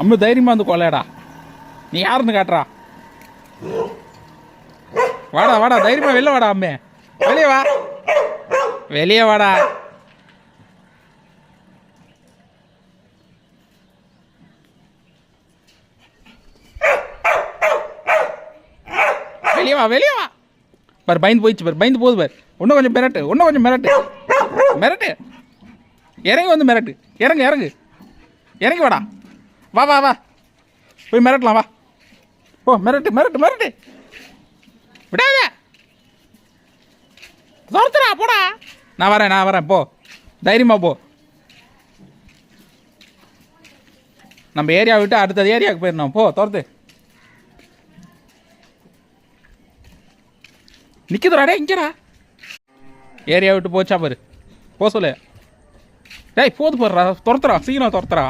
அம்மு தைரியமாக வந்து கொள்ளையடா. நீ யாருன்னு காட்டுறா. வாடா வாடா, தைரியமாக வெளில வாடா. அம்மே வெளியே வா, வெளியே வாடா. வெளியே வா, வெளியே வா. பாரு பயந்து போயிடுச்சு பாரு, பயந்து போகுது பாரு. இன்னும் கொஞ்சம் மிரட்டு, இன்னும் கொஞ்சம் மிரட்டு, மிரட்டு. இறங்கி வந்து மிரட்டு. இறங்கு இறங்கு, இறங்கி வாடா. வா வா வா, போய் மிரட்டலாம் வா. ஓ மிரட்டு மிரட்டு மிரட்டு, விடாத. துரத்துறா போடா. நான் வரேன் போ, தைரியமாக போ. நம்ம ஏரியா விட்டு அடுத்த ஏரியாவுக்கு போயிடணும். போ துரத்து. நிற்குதுடாடே இங்கடா. ஏரியா விட்டு போச்சா பாரு, போ சொல்லு. டேய் போது போடுறா, துரத்துறா, சீக்கிரம் துரத்துறா.